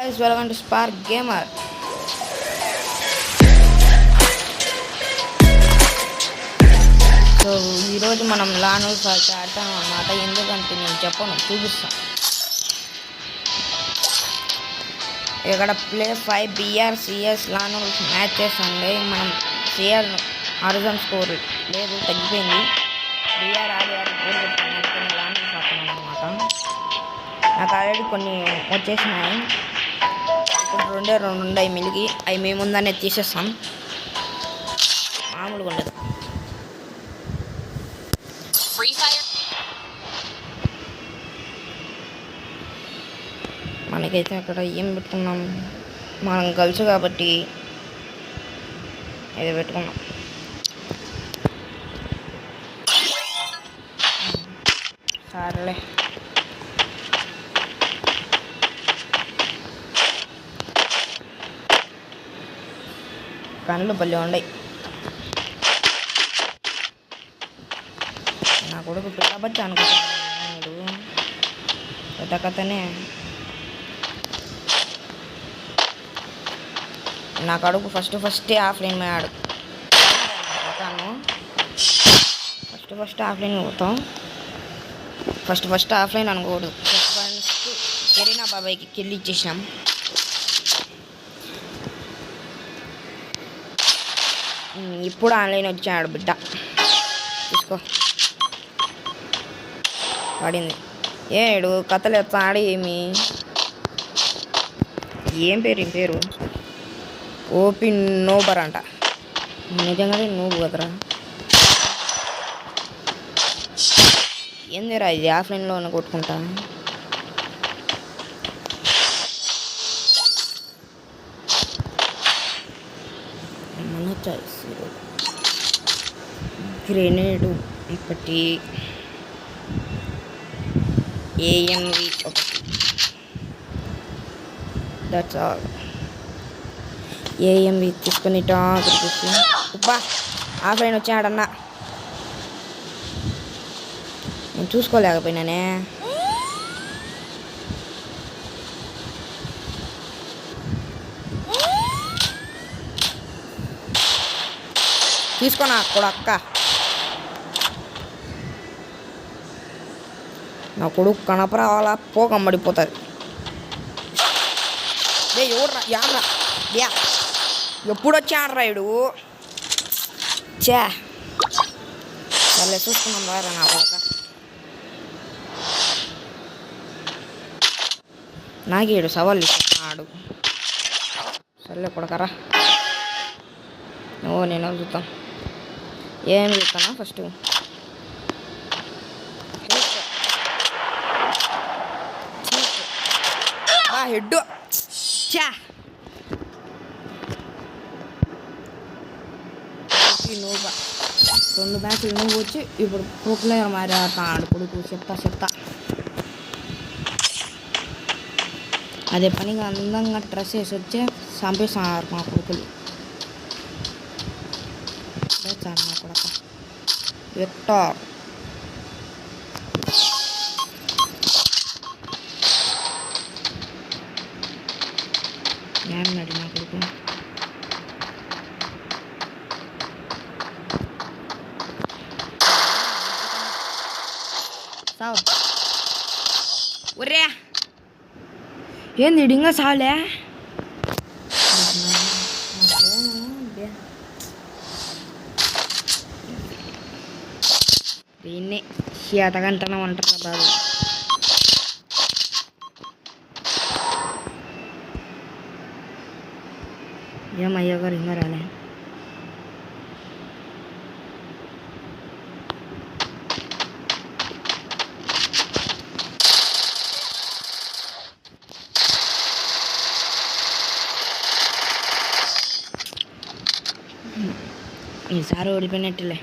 guys, welcome to Spark Gamer. So ఈరోజు మనం లాను first ఆడతాం అన్నమాట. ఎందుకంటే నేను చెప్పను, చూపిస్తాను. ఇక్కడ ప్లే 5 BRCS లాను మ్యాచెస్ అండి. మనం సిఆర్ హారిజన్ స్కోర్ లేదు, తగ్గిపోయింది. BR ఆడి గోల్ కొట్టాను, కొన్ని లాను ఆడుతున్నాను అనమాట. నాకు ఆల్రెడీ కొన్ని వచ్చేసినాయి. ఇప్పుడు రెండు ఉన్నాయి మిలిగి, అవి మేము ముందనే తీసేస్తాం. మామూలుగా ఉండదు. మనకైతే అక్కడ ఏం పెట్టుకున్నాం, మనం గర్ల్స్ కాబట్టి ఇది పెట్టుకున్నాం. సర్లే, కళ్ళు భలే ఉన్నాయి. నా కొడుకు పిల్లబచ్చి అనుకుంటున్నాడు, పెద్ద కథనే. నా కొడుకు ఫస్ట్ ఆఫ్లైన్ పోయాడు. పోతాను ఫస్ట్ ఆఫ్లైన్ పోతాం. ఫస్ట్ ఆఫ్లైన్ అనుకోకూడదు. ఫస్ట్ కెరీనా బాబాయ్కి కిల్లు ఇచ్చేసినాం. ఇప్పుడు ఆన్లైన్ వచ్చాడు బిడ్డ, తీసుకో. పడింది. ఏడు కథలు ఎత్తా ఆడి ఏం పేరు ఓపి నోబర్ అంట. నిజంగానే నోబు కదరా. ఏందిరా ఇది, ఆఫ్లైన్లో కొట్టుకుంటా. గ్రెనేడు ఒకటి, AMV ఒకటి, దట్స్ ఆల్. AMV తీసుకొని టాపికి ఉబ్బా ఆఫ్లైన్ వచ్చాడన్నా. నేను చూసుకోలేకపోయినానే. తీసుకోనా కూడా అక్క. నా కొడుకు కనపరావాలా, పోకమ్మడిపోతుంది. ఎవర్రా యాడ్రా యా, ఎప్పుడు వచ్చాడ్రా ఇడు. చా సర్లే, చూసుకున్నాం రారా నా కొడక. నాకేడు సవాళ్ళు ఇస్తున్నాడు. సర్లే కొడకరా. నేను చూద్దాం. ఏం చూస్తానా ఫస్ట్. హెడ్ చా, నువ్వు 2 మ్యాచ్లు నువ్వు వచ్చి ఇప్పుడు ప్రో ప్లేయర్ మారి ఆడుతున్నాడు కొడుకు. చెప్తా అదే పనిగా అందంగా డ్రెస్ వేసి వచ్చి చంపేస్తున్నారు మా కొడుకులు. చాలు నా కొడుక విక్టర్. ఏమన్నాడు నా కొడుకు. సావు ఒర్రే, ఏంది ఇంకా సాలే. దీన్ని శీతగంటనం అంటారు బాబు. ఏమయ్యా గారు ఇంకా రాలే. ఈసారి ఓడిపోయినట్టులే.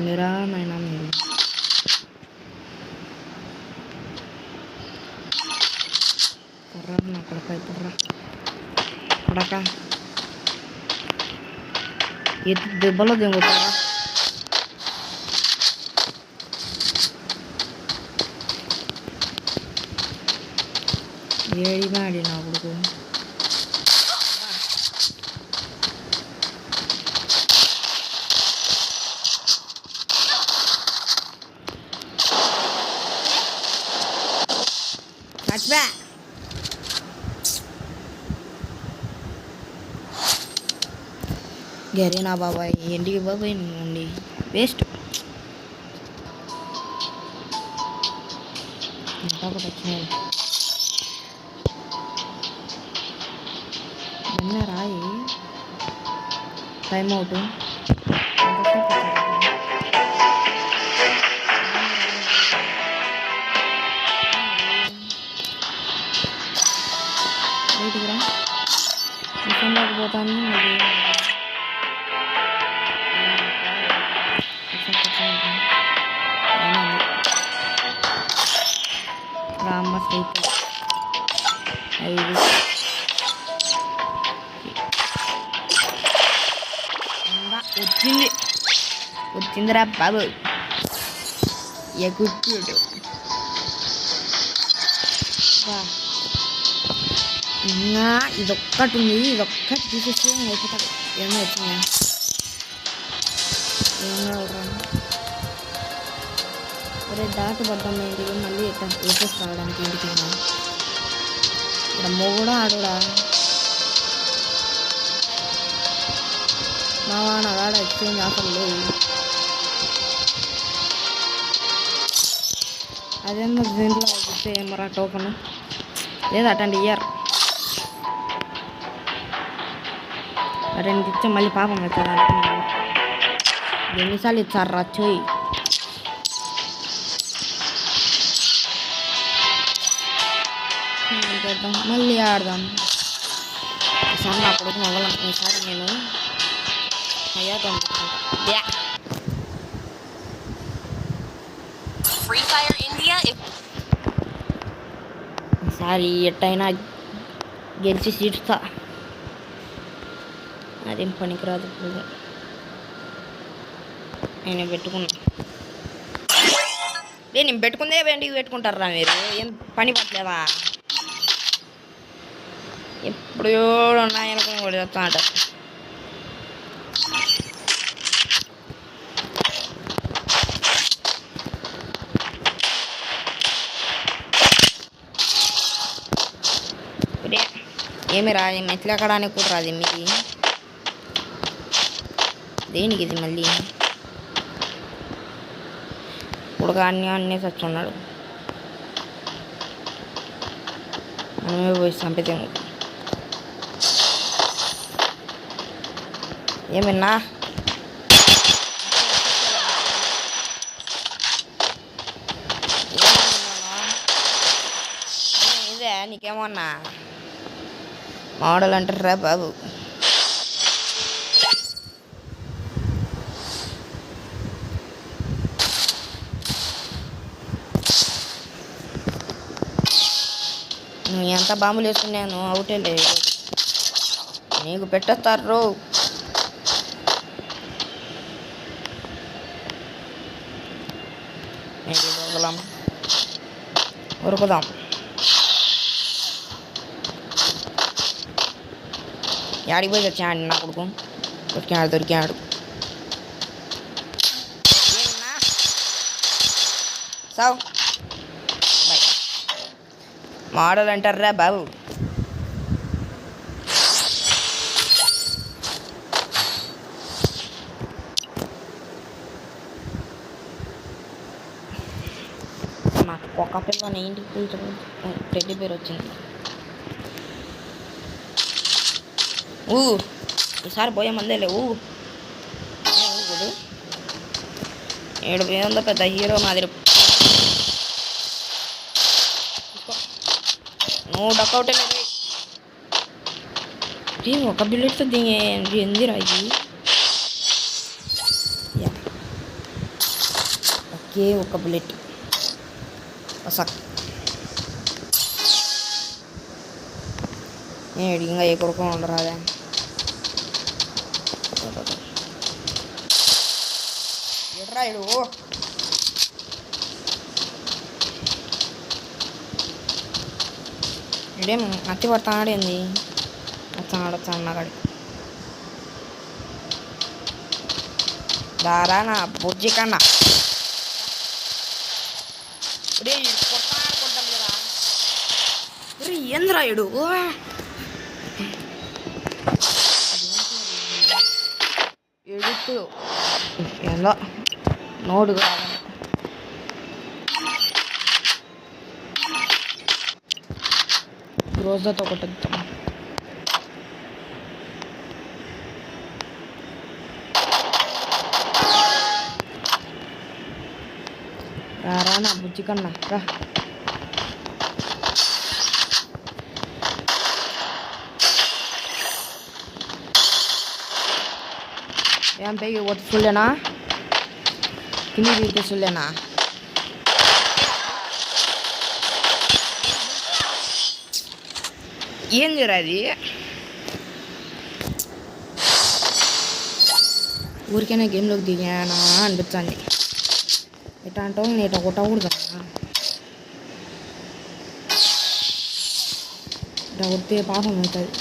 మీరా నాయన మీరు కర్రా నా కొడక. ఇప్పుడు కొడక ఎత్తి దెబ్బలో దింగుతారా. ఏడి మాడి నా కొడుకు మర్చిపా గరీనా బాబాయ్ ఇంటికి బాబాయ్ నుండి వేస్ట్ ఇంకా ఒకటి వచ్చినాయి నిన్న రాయి టైం అవుట్ బయటికి రా మిషన్ లేకపోతాను మళ్ళీ రామ్మ స్వీట్ 5 వచ్చిందిరా బాబు ఎక్కుడు ఇంకా ఇదొక్కటి ఉంది ఇదొక్కటి తీసేస్తే అయిపోతాడు ఏమో వచ్చిందా ఏమో ఒరే డాట్ పడ్డాం ఇంటికి మళ్ళీ వేసేసి రావడానికి ఇంటికి ఇక్కడ మొగుడా ఆడుడా మావా నా కాడ ఎక్స్చేంజ్ ఆఫర్ లేవు అదేమో దీంట్లో ఇస్తే ఏమరా టోకన్ లేదా అటెండ్ ఇయ్యారు అటెండ్ ఇచ్చే మళ్ళీ పాపం అవుతుంది అనుకున్నాను ఎన్నిసార్లు ఇచ్చారు రచ్చోయి చేద్దాం మళ్ళీ ఆడదాం ఈసారి నా కొడుకు మొదలనుకున్న ఈసారి నేను అయ్యాక అనుకుంటా ఈసారి ఎట్టయినా గెలిచి సీట్స్తా అదేం పనికిరాదు ఇప్పుడు నేను పెట్టుకున్నా నేను పెట్టుకుందే వెండికి పెట్టుకుంటారా మీరు ఏం పని పట్టలేదా ఎప్పుడు ఉన్నాయనుకుని కూడా చెప్తా అంట ఏమి రా మెట్లు ఎక్కడానికి కూడా రాదు మీకు దేనికి ఇది మళ్ళీ ఉడక అన్నీ చచ్చున్నాడు మనమే పోయి చంపితేము ఏమన్నా ఇదే నీకేమన్నా మోడల్ అంటారా బాబు ఎంత బాంబులు వేసుకున్నాను అవుటే లేదు నీకు పెట్టేస్తారు ఉరుకుదాం యాడికి పోయి వచ్చాడు నా కొడుకు దొరికాడు సావు బాయ్ మోడల్ అంటారా బాబు నాకు ఒక్క పిల్ల ఇంటికి టెడ్డీ పేరు వచ్చింది ఈసారి పోయే మందే లేవు ఏడు పోయిందో పెద్ద హీరో మాదిరి నువ్వు డక్అవుట్ లేదు ఒక బిల్లెట్తో ఎంది రాయి ఒకే ఒక బుల్లెట్ ఏడు ఇంకా ఏ కొడుకు ఉండరాదా ఎట్రా ఇడు ఇదేం నచ్చి పడతాడు ఏంది వచ్చాడు నాకాడి దారా నా బుజ్జి కన్నా కొట్టాడుకుంటాం కదా ఏంద్రాయుడు ఎడుతు ఏందో నోడు కాదు రోజుతో కొట్టద్దాం రా నా బుజ్జి కన్నా రా ఏం పైకి కొట్టి చూడలేనా కింది దిగితే చూడలేనా ఏం జరా అది ఊరికైనా గేమ్లోకి దిగానా అనిపించింది ఎట్లా అంటావు నేను ఇట్లా కొట్టకూడదు ఇట్లా కొడితే పాపం అవుతుంది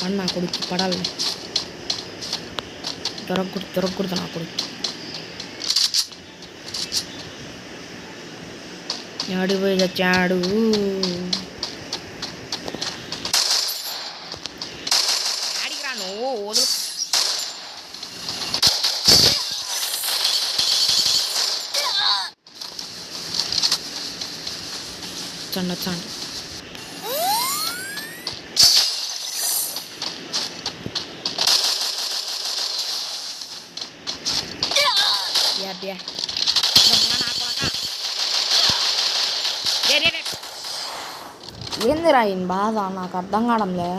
అన్న కొడుకు పడాలి దొరకకూడదు నా కొడుకు ఆడిపోయి చచ్చాడు ఆడికి రా నువ్వు వదులు వచ్చండి ఏందిరా ఈయన బాధ నాకు అర్థం కావడంలే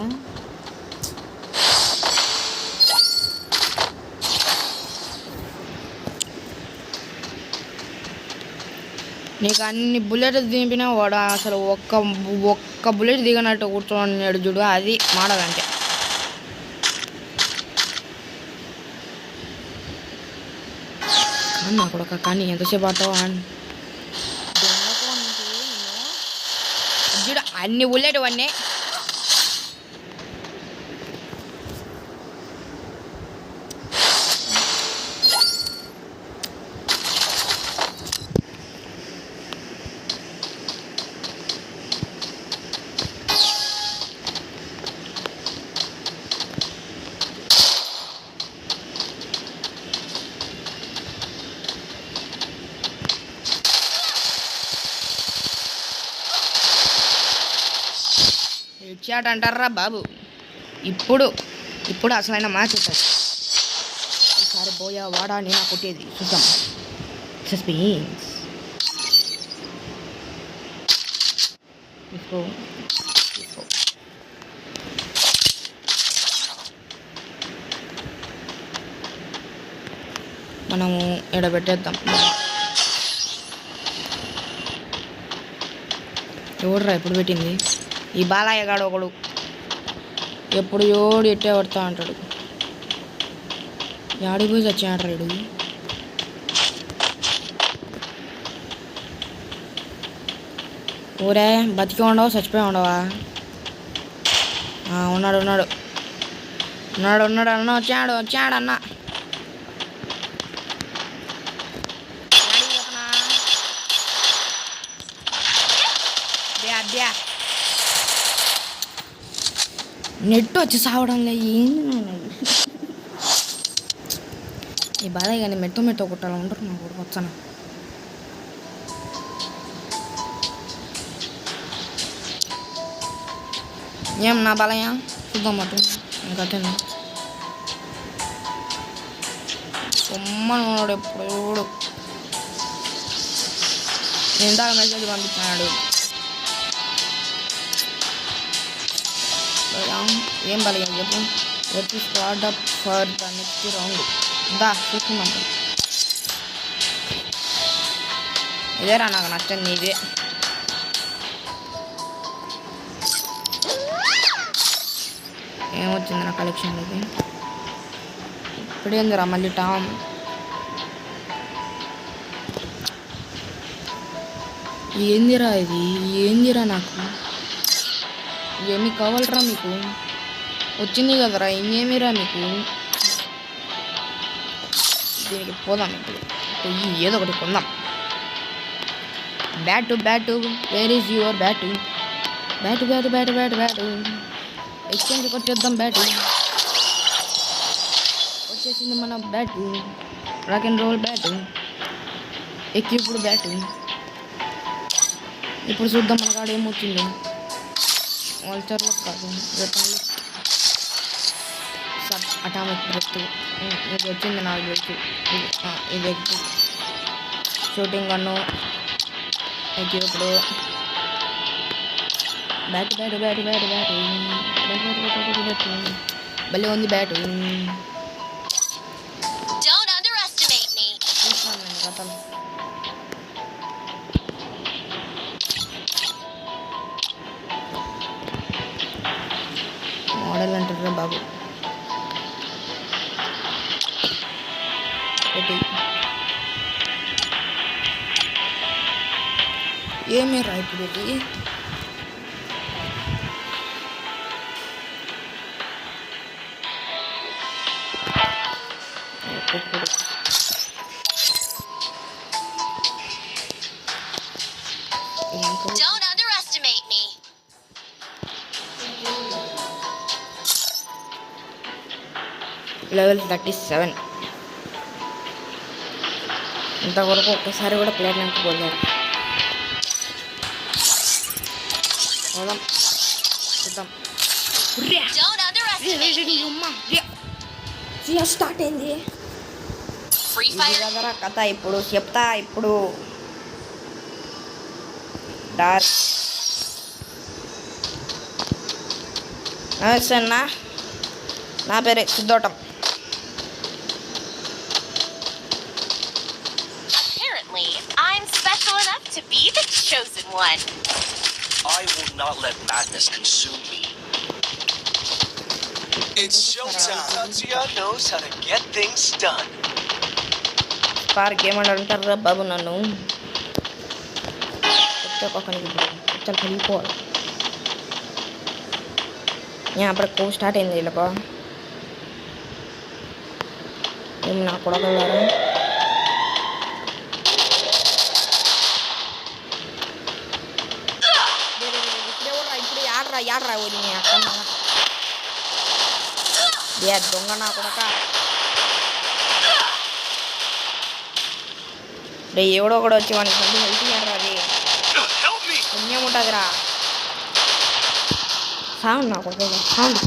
నీకు అన్ని బుల్లెట్ దింపినా వాడు అసలు ఒక్క బుల్లెట్ దిగనట్టు కూర్చోన్నాడు చూడు అది మాడదంటే అన్నా కూడా కానీ ఎంతసేపు ఆడతావు చూడు అన్ని బుల్లెట్ అన్నీ హెడ్షాట్ అంటారా బాబు ఇప్పుడు అసలైన మ్యాచ్ ఉంటుంది ఈసారి పోయా వాడా నేను కొట్టేది చూద్దాం సస్పెన్స్ తీసుకో మనము ఎడబెట్టేద్దాం ఎవడురా ఎప్పుడు పెట్టింది ఈ బాలయ్య గాడు ఒకడు ఎప్పుడు ఎవడు ఎట్టే పడతా అంటాడు యాడికి పోయి చచ్చాడు ఊరే బతికి ఉండవు చచ్చిపోయి ఉండవా ఉన్నాడు అన్న వచ్చాడు అన్న నెట్ వచ్చి సావడంలో ఏంది ఈ బాధ కానీ మెట్ట కొట్టాలి ఉంటారు నాకు కూడా వచ్చాను ఏం నా బాలయ్య చూద్దాం అటు ఇంకా కొమ్మనోడు ఎప్పుడు ఇందాక మెసేజ్ పంపించాడు ఏం బాలయ్య చెప్పు let's start up for the next round దా చూసుకుందాం ఇదేరా నాకు నచ్చండి ఇదే ఏమొచ్చింది నా కలెక్షన్లోకి ఇప్పుడేందిరా మళ్ళీ టామ్ ఏందిరా ఇది ఏందిరా నాకు ఏమి కావాలరా మీకు? వచ్చింది కదరా, ఇంకేమిరా మీకు? దీనికి పోదాం ఇప్పుడు. ఏదో ఒకటి కొందాం. Bat where is your bat? Bat exchange కొట్టేద్దాం. బ్యాటు వచ్చేసింది మన bat. Rock and roll bat. ఎక్కిప్పుడు బ్యాటు. ఇప్పుడు చూద్దాం మన కాడ ఏమొచ్చింది. వాల్చర్లో కాదు, సబ్ అటామిక్ బ్రెత్. ఇది వచ్చింది నాకు తెలుసు. ఇది ఎక్కి షూటింగ్ గన్ను ఎక్కి ఇప్పుడు బ్యాటు భలే ఉంది బ్యాటు. చూస్తున్నాను నేను కథలు. మోడల్ అంటారా బాబు? ఏమీ రా ఇప్పుడు ఇది? Don't underestimate me. లెవెల్ 37. ఇంతవరకు ఒక్కసారి కూడా ప్లేట్ పోలేదు. చూద్దాం. Don't underestimate me. స్టార్ట్ అయింది. Free fire. కథ ఇప్పుడు చెప్తా. ఇప్పుడు డార్క్ నమస్తే అన్న, నా పేరే సిద్ధోటం. Apparently, I'm special enough to be the chosen one. I will not let madness consume me. It's showtime. Tatsuya knows how to get things done. Park ఏమని అంటారా బాబు నన్ను? चल వెళ్ళిపోవాలి. అప్పుడు కోవ్ స్టార్ట్ అయింది వీళ్ళకు. ఏమి నా కొడగలరా? ఇప్పుడు ఆడరా వదిలి అక్కడ దొంగ నా కొడక. రే ఎవడో ఒకడు వచ్చి వాడికి కొంచెం హెల్ప్ చేయరా. అది పుణ్యం ఉంటుందిరా. సౌండ్ నా కొడక, సౌండ్.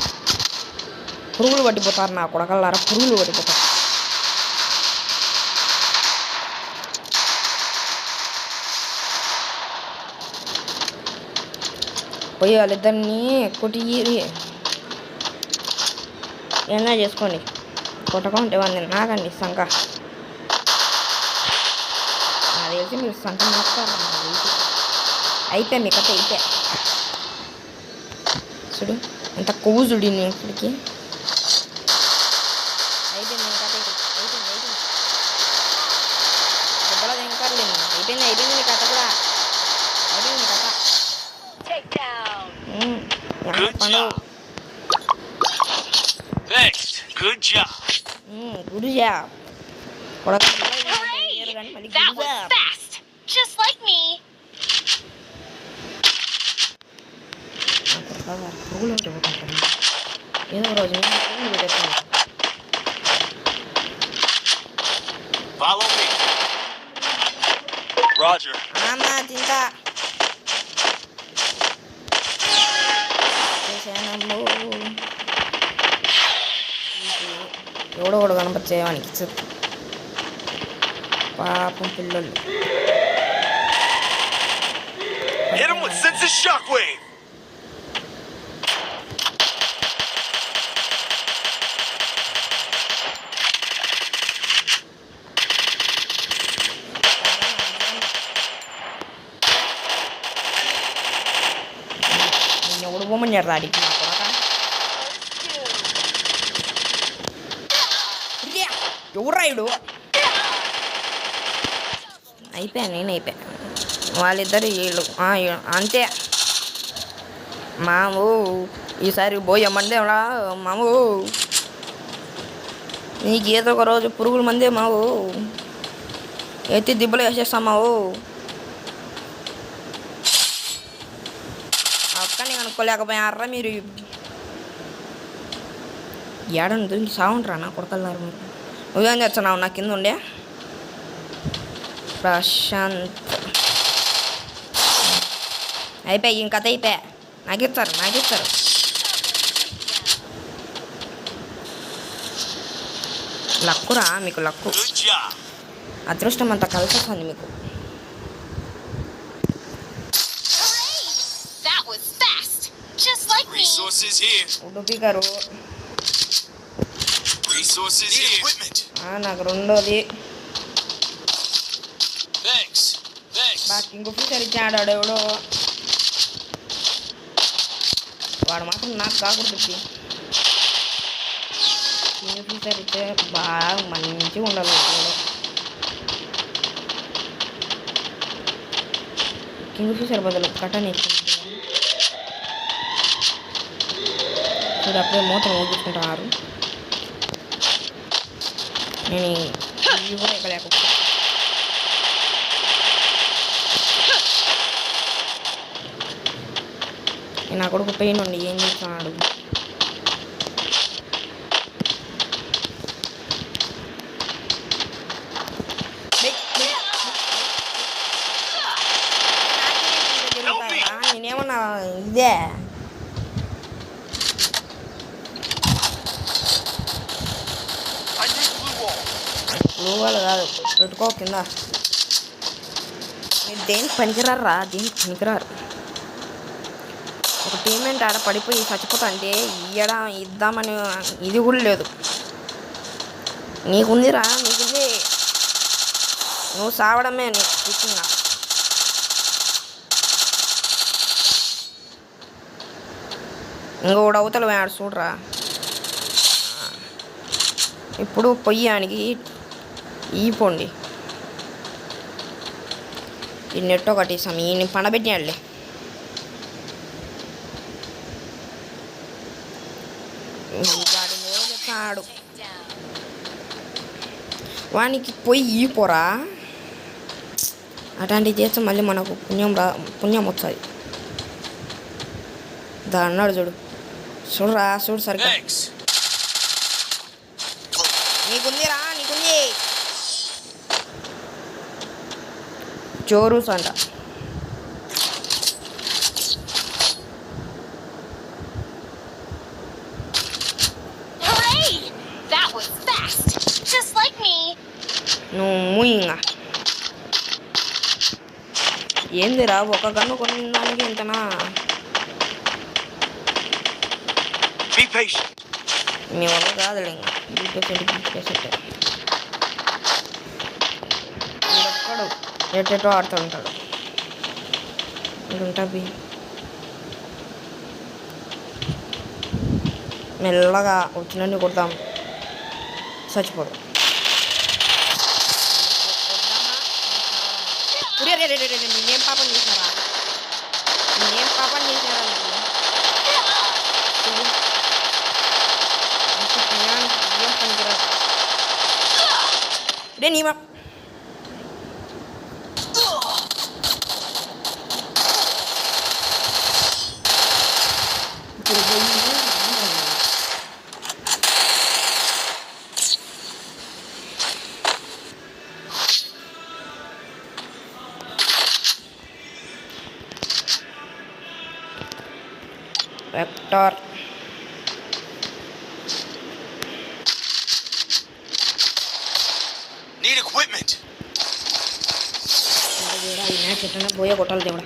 పురుగులు పట్టిపోతారు నా కొడకల్లారా, పురుగులు పట్టిపోతారు. పోయి వాళ్ళిద్దరిని కొట్టి ఎంజాయ్ చేసుకోండి. కొట్టకుంటే వాళ్ళని నాకండి సంక. నాకు తెలిసి మీరు సంక నొక్కారు. అయితే మీ కథ అయితే చూడు ఎంత కొవ్వు చూడు నేను ఇప్పటికి. అయిపోయింది మీ కథ. అయిపోయింది దెబ్బలో దింకర్లేదు. అయిపోయింది మీ కథ కూడా. అయిపోయింది మీ కథ. Thanks. Good job. Good job. Hooray! That was fast, just like me. Follow me. Roger. Mama, cinta. ఎవడో కూడా కనపచ్చేవానికి పాపం పిల్లలు. Hit him with sense of shockwave. ఎవడు బొమ్మని రాడికి నా కొడక. ఎవరాయుడు అయిపోయా. నేను అయిపోయా. వాళ్ళిద్దరు వీళ్ళు అంతే. మాము ఈసారి పోయే మందే మాము నీకు ఏదో ఒక రోజు పురుగుల మందే మావు ఎత్తి దిబ్బలు వేసేస్తాం మావు. అక్కని కనుక్కోలేకపోయారా మీరు? ఏడని దొరికి సాగుంటారా నా కొడకల్లారు మీరు. నువ్వేం చేస్తున్నావు నా కింద ఉండే? ప్రశాంత్ అయిపోయి ఇంకథ అయిపోయా. నాకిస్తారు లక్కురా మీకు లక్కు. Good job. అదృష్టం అంతా కలిసి వస్తుంది మీకు. That was fast. Just like me. Resources here. Udupi గారు Resources here. Equipment. నాకు రెండోది Thanks. బాగా కింగ్ ఫిషర్ ఇచ్చాడు ఎవడో. వాడు మాత్రం నాకు కాకూడదు. కింగ్ ఫిషర్ ఇచ్చే బాగా మంచిగా ఉండాలి. కింగ్ ఫిషర్ బదులు కటన్ ఇచ్చింది చూడు. అప్పుడే మూతలు ఊపించుకుంటున్నారు. నేను ఇవి కూడా ఎక్కలేకపోతే నా కొడుకు పెయిన్ ఉండి ఏం చేస్తున్నాడు? నేనేమన్నా ఇదే వాళ్ళు కాదు పెట్టుకో కింద. మీరు దేనికి పనికిరారా? దేనికి పనికిరారు. ఒక పేమెంట్ ఆడ పడిపోయి చచ్చిపోతా అంటే ఇద్దామని ఇది కూడా లేదు. నీకుందిరా, నీకుంది. నువ్వు సావడమే నీకు. ఇంకొకడు అవతల వాడు చూడరా. ఇప్పుడు పొయ్యానికి ఈ పొండి ఈ నెట్ ఒకటి ఈయన పండబెట్టినాడులే. వాడి మీద చెప్తాడు వానికి పోయి ఈ పోరా. అట్లాంటివి చేస్తే మళ్ళీ మనకు పుణ్యం వస్తుంది. దా అన్నాడు చూడురా చూడు సరిగ్గా. నీకుందిరా, నీకుంది. చోరూస్ అంట. నువ్వు ఇంకా ఏందిరా ఒక గన్ను కొన్ని దానికి ఇంతనా? మీ వల్ల కాదులే. ఎక్కడు ఎట్టెటో ఆడుతూ ఉంటాడు. ఉంటుంది మెల్లగా వచ్చినన్ని కొడతాం, చచ్చిపోదు. నేనేం పాపం చేసినారా? నేనేం పాపం చేసినారా? ఏం పనికిరాదు రే నీ మా. Vector need equipment. దేవుడా ఈ మ్యాచ్ ఎట్లా పోయే కొట్టాలి దేవుడా.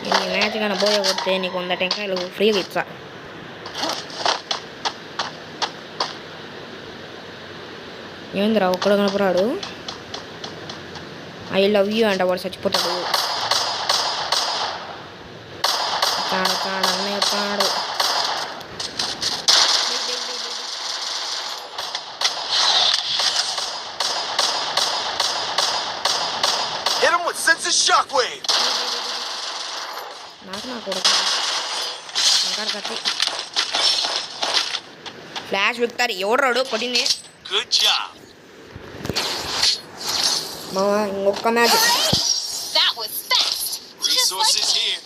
ఈ మ్యాచ్ కానీ పోయే కొడితే నీకు 100 టెంకాయలు ఫ్రీగా ఇచ్చా. ఏందిరా ఒక్కడు కనపరాడు? ఐ లవ్ యూ అంట. వాడు చచ్చిపోతాడు. వచ్చాడు అన్నయ్య వచ్చాడు. Hit him with sensitive shockwave. నాకు నా కొడుకు కత్తి ఫ్లాష్ విక్టర్ ఎవడు కొట్టింది. Good job. మా ఇంకొక match. That was fast. Resources here.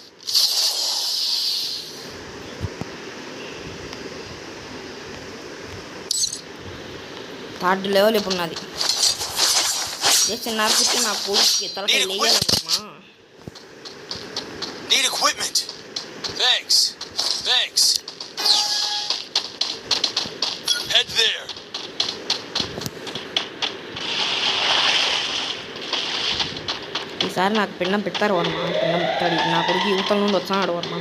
Third level ఇప్పుడు నాది. జస్ట్ నరికితే నా కొడుకు తలకాయ లేయాలమ్మా. Need equipment. Thanks. Head there. ఈసారి నాకు పిండం పెడతారు వర్మ. పిండం పెడతాడు నా కొడుకు యువతల నుండి వస్తున్నాడు వర్మ.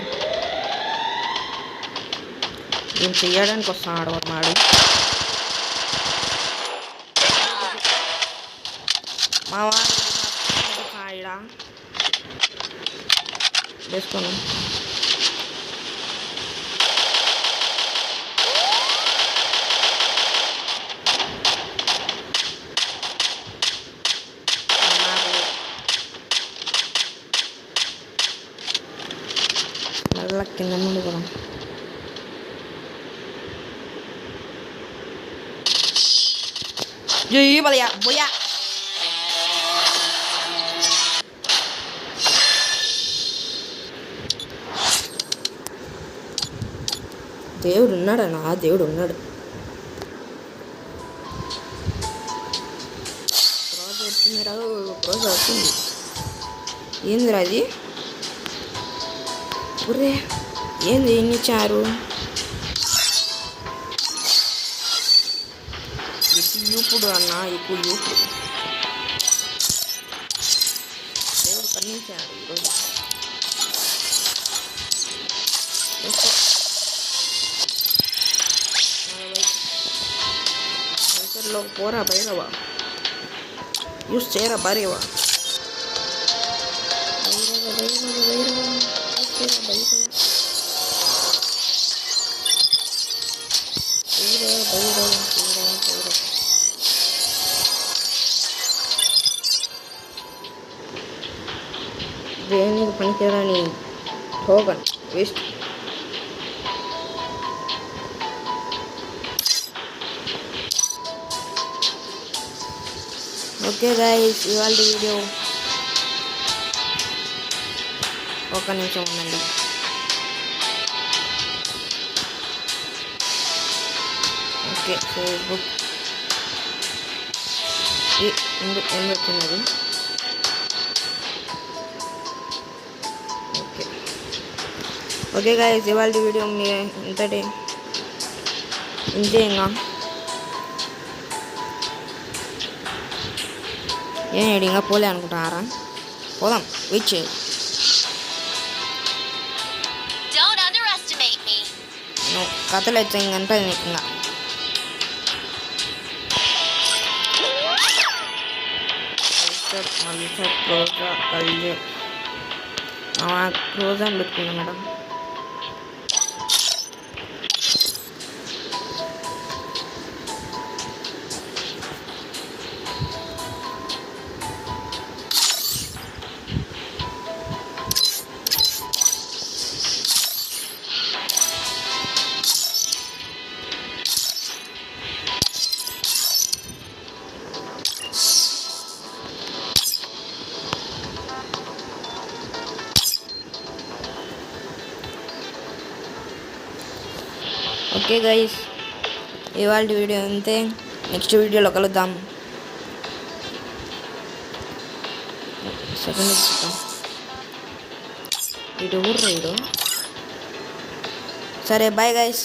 ఏం చెయ్యడానికి వస్తున్నాడు వర్మ ఆడు. మా వాడు వేసుకోను. నల్ల కింద నుండి కూడా బోయా బోయా. దేవుడు ఉన్నాడన్నా, దేవుడు ఉన్నాడు. రోజు వచ్చింది రాదు, రోజు వచ్చింది. ఏందిరా అది? ఒరే ఏంది ఎన్ని ఇచ్చారు? ఎక్కువ యూపుడు అన్న, ఎక్కువ యూపుడు. దేవుడు కర్ణించాడు ఈరోజు. పోరా భైరవా, యూస్ చేయరా భార్యవా. దేనికి పనికిరాని టోకన్ వేస్ట్. ఓకే గైస్, ఇవాళ వీడియో ఒక నిమిషం ఉందండి. ఓకే ఫేస్బుక్ ఎందుకు వచ్చినది? ఓకే గైస్, ఇవాళ వీడియో మీ ఇంతటి ఇంతే. ఇంకా ఏం ఇంకా పోలే అనుకుంటున్నారా? పోదాం, వెయిట్ చేయి. Don't underestimate me. నువ్వు కథలు వచ్చాయి ఇంకంటే నీకు ఇంకా రోజా కలిసి రోజా అని పెట్టుకున్నా మేడం. ఓకే గైస్, ఇవాళ వీడియో అంతే. నెక్స్ట్ వీడియోలో కలుద్దాం. సెకండ్ ఇస్తాం వీడియో కూడా రైడు. సరే బాయ్ గైస్.